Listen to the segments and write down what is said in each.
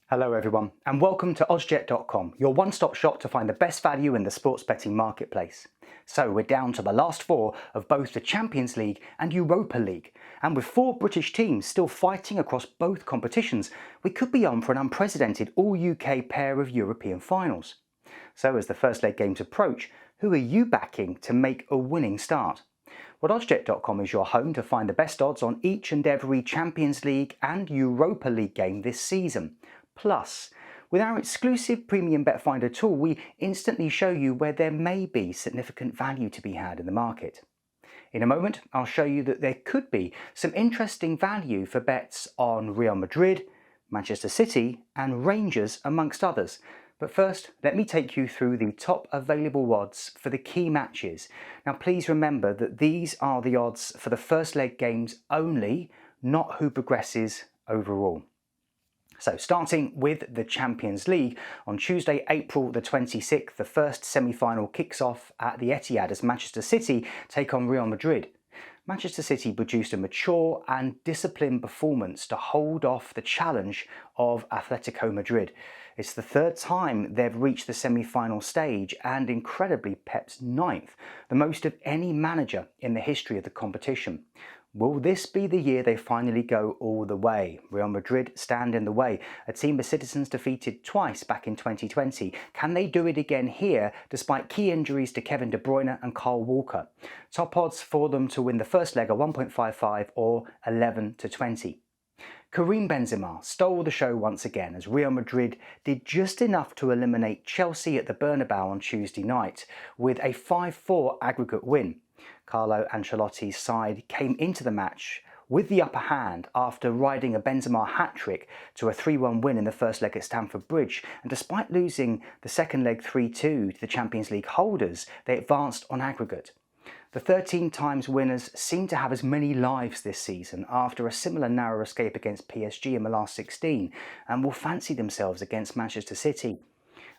Hello everyone and welcome to Oddscheck.com, your one-stop shop to find the best value in the sports betting marketplace. So we're down to the last four of both the Champions League and Europa League, and with four British teams still fighting across both competitions, we could be on for an unprecedented all-UK pair of European finals. So as the first leg games approach, who are you backing to make a winning start? Well, Oddscheck.com is your home to find the best odds on each and every Champions League and Europa League game this season. Plus, with our exclusive premium bet finder tool, we instantly show you where there may be significant value to be had in the market. In a moment, I'll show you that there could be some interesting value for bets on Real Madrid, Manchester City and Rangers amongst others. But first, let me take you through the top available odds for the key matches. Now please remember that these are the odds for the first leg games only, not who progresses overall. So starting with the Champions League, on Tuesday, April the 26th, the first semi-final kicks off at the Etihad as Manchester City take on Real Madrid. Manchester City produced a mature and disciplined performance to hold off the challenge of Atletico Madrid. It's the third time they've reached the semi-final stage and incredibly Pep's ninth, the most of any manager in the history of the competition. Will this be the year they finally go all the way? Real Madrid stand in the way, a team of citizens defeated twice back in 2020. Can they do it again here despite key injuries to Kevin De Bruyne and Kyle Walker? Top odds for them to win the first leg are 1.55 or 11 to 20. Karim Benzema stole the show once again as Real Madrid did just enough to eliminate Chelsea at the Bernabeu on Tuesday night with a 5-4 aggregate win. Carlo Ancelotti's side came into the match with the upper hand after riding a Benzema hat-trick to a 3-1 win in the first leg at Stamford Bridge, and despite losing the second leg 3-2 to the Champions League holders, they advanced on aggregate. The 13 times winners seem to have as many lives this season after a similar narrow escape against PSG in the last 16 and will fancy themselves against Manchester City.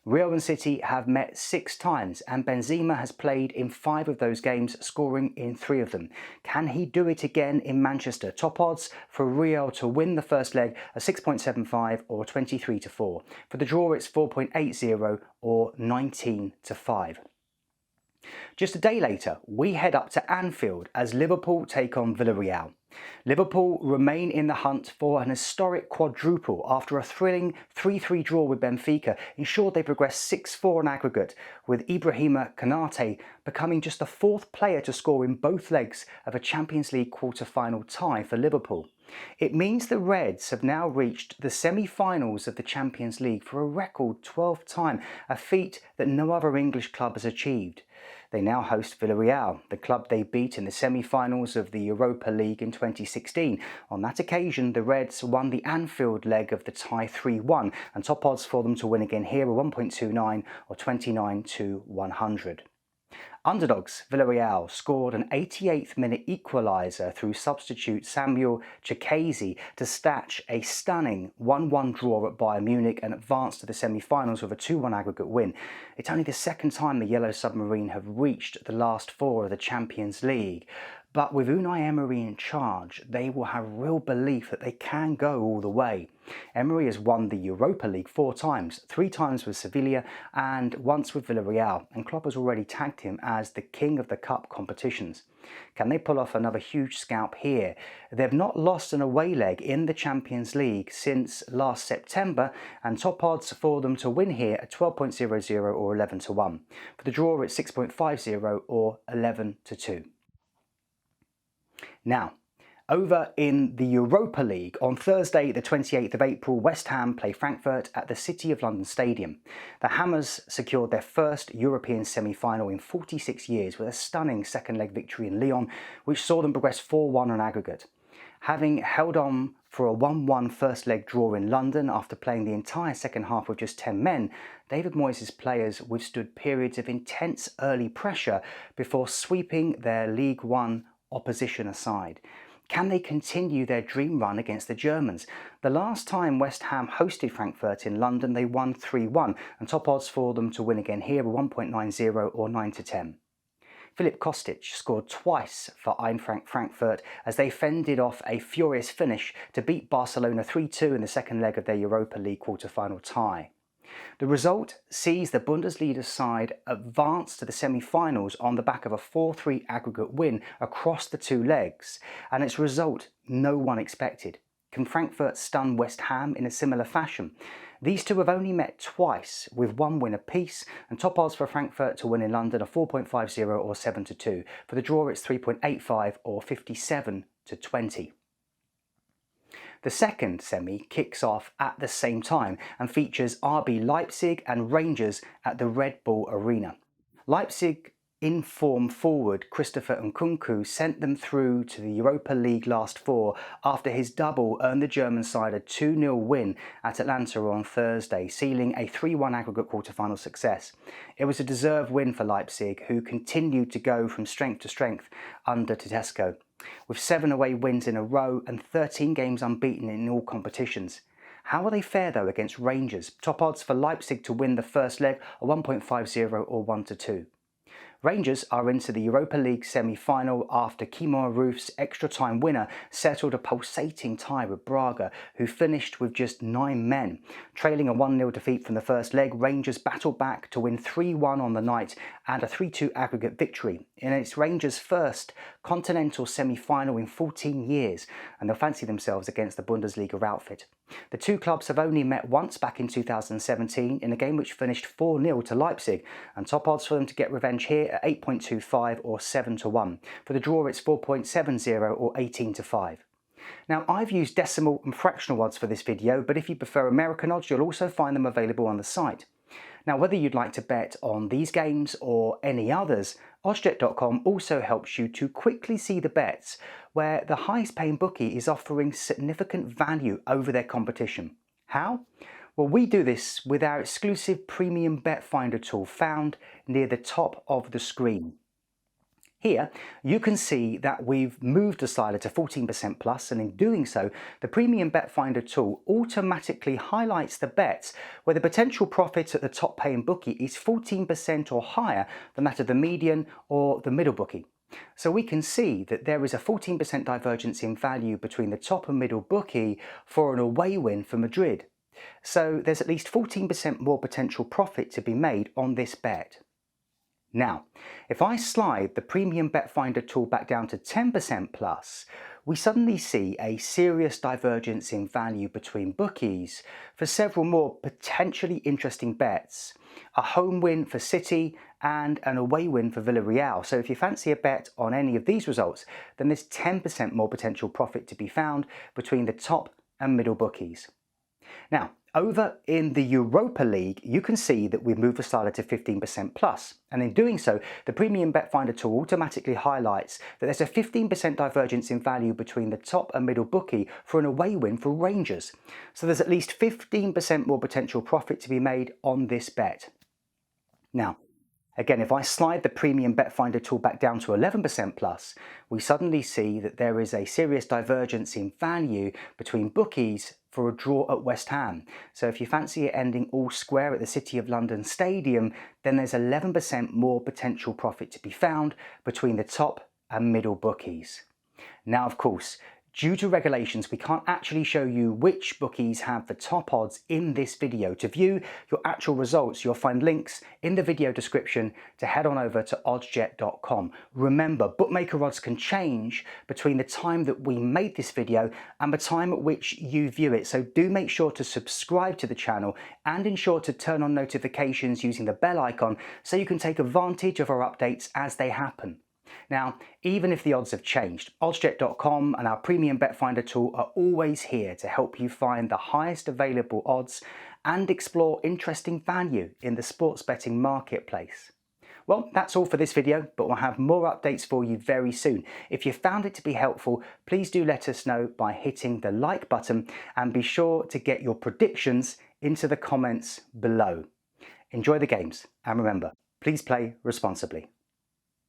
Real and City have met 6 times and Benzema has played in 5 of those games, scoring in 3 of them. Can he do it again in Manchester? Top odds for Real to win the first leg are 6.75 or 23 to 4. For the draw it's 4.80 or 19 to 5. Just a day later, we head up to Anfield as Liverpool take on Villarreal. Liverpool remain in the hunt for an historic quadruple after a thrilling 3-3 draw with Benfica ensured they progressed 6-4 on aggregate, with Ibrahima Konate becoming just the 4th player to score in both legs of a Champions League quarter-final tie for Liverpool. It means the Reds have now reached the semi-finals of the Champions League for a record 12th time, a feat that no other English club has achieved. They now host Villarreal, the club they beat in the semi-finals of the Europa League in 2016. On that occasion, the Reds won the Anfield leg of the tie 3-1, and top odds for them to win again here are 1.29 or 29 to 100. Underdogs Villarreal scored an 88th minute equaliser through substitute Samuel Chikese to snatch a stunning 1-1 draw at Bayern Munich and advance to the semi-finals with a 2-1 aggregate win. It's only the second time the Yellow Submarine have reached the last 4 of the Champions League. But with Unai Emery in charge, they will have real belief that they can go all the way. Emery has won the Europa League 4 times, 3 times with Sevilla and once with Villarreal, and Klopp has already tagged him as the king of the cup competitions. Can they pull off another huge scalp here? They've not lost an away leg in the Champions League since last September, and top odds for them to win here are 12.00 or 11 to 1. For the draw it's 6.50 or 11 to 2. Now, over in the Europa League, on Thursday the 28th of April, West Ham play Frankfurt at the City of London Stadium. The Hammers secured their first European semi-final in 46 years with a stunning second leg victory in Lyon, which saw them progress 4-1 on aggregate. Having held on for a 1-1 first leg draw in London after playing the entire second half with just 10 men, David Moyes' players withstood periods of intense early pressure before sweeping their League One opposition aside. Can they continue their dream run against the Germans? The last time West Ham hosted Frankfurt in London, they won 3-1, and top odds for them to win again here are 1.90 or 9 to 10. Filip Kostic scored twice for Eintracht Frankfurt as they fended off a furious finish to beat Barcelona 3-2 in the second leg of their Europa League quarter-final tie. The result sees the Bundesliga side advance to the semi-finals on the back of a 4-3 aggregate win across the two legs, and its result no one expected. Can Frankfurt stun West Ham in a similar fashion? These two have only met twice, with one win apiece, and top odds for Frankfurt to win in London are 4.50 or 7-2. For the draw, it's 3.85 or 57-20. The second semi kicks off at the same time and features RB Leipzig and Rangers at the Red Bull Arena. Leipzig in-form forward Christopher Nkunku sent them through to the Europa League last four after his double earned the German side a 2-0 win at Atlanta on Thursday, sealing a 3-1 aggregate quarter-final success. It was a deserved win for Leipzig, who continued to go from strength to strength under Tedesco, with 7 away wins in a row and 13 games unbeaten in all competitions. How will they fare though against Rangers? Top odds for Leipzig to win the first leg are 1.50 or 1-2. Rangers are into the Europa League semi-final after Kemar Roof's extra-time winner settled a pulsating tie with Braga, who finished with just 9 men. Trailing a 1-0 defeat from the first leg, Rangers battled back to win 3-1 on the night and a 3-2 aggregate victory in its Rangers' first continental semi-final in 14 years, and they'll fancy themselves against the Bundesliga outfit. The two clubs have only met once back in 2017 in a game which finished 4-0 to Leipzig, and top odds for them to get revenge here at 8.25 or 7-1. For the draw, it's 4.70 or 18-5. Now, I've used decimal and fractional odds for this video, but if you prefer American odds, you'll also find them available on the site. Now, whether you'd like to bet on these games or any others, Oddscheck.com also helps you to quickly see the bets where the highest paying bookie is offering significant value over their competition. How? Well, we do this with our exclusive premium bet finder tool found near the top of the screen. Here, you can see that we've moved the slider to 14% plus, and in doing so, the Premium Bet Finder tool automatically highlights the bets where the potential profit at the top paying bookie is 14% or higher than that of the median or the middle bookie. So we can see that there is a 14% divergence in value between the top and middle bookie for an away win for Madrid. So there's at least 14% more potential profit to be made on this bet. Now, if I slide the Premium Bet Finder tool back down to 10% plus, we suddenly see a serious divergence in value between bookies for several more potentially interesting bets. A home win for City and an away win for Villarreal. So if you fancy a bet on any of these results, then there's 10% more potential profit to be found between the top and middle bookies. Now, over in the Europa League, you can see that we've moved the slider to 15% plus, and in doing so, the Premium Bet Finder tool automatically highlights that there's a 15% divergence in value between the top and middle bookie for an away win for Rangers. So there's at least 15% more potential profit to be made on this bet. Now, again, if I slide the Premium Bet Finder tool back down to 11% plus, we suddenly see that there is a serious divergence in value between bookies for a draw at West Ham. So if you fancy it ending all square at the City of London Stadium, then there's 11% more potential profit to be found between the top and middle bookies. Now, of course, due to regulations, we can't actually show you which bookies have the top odds in this video. To view your actual results, you'll find links in the video description to head on over to Oddscheck.com. Remember, bookmaker odds can change between the time that we made this video and the time at which you view it. So do make sure to subscribe to the channel and ensure to turn on notifications using the bell icon so you can take advantage of our updates as they happen. Now, even if the odds have changed, Oddscheck.com and our Premium Bet Finder tool are always here to help you find the highest available odds and explore interesting value in the sports betting marketplace. Well, that's all for this video, but we'll have more updates for you very soon. If you found it to be helpful, please do let us know by hitting the like button, and be sure to get your predictions into the comments below. Enjoy the games, and remember, please play responsibly.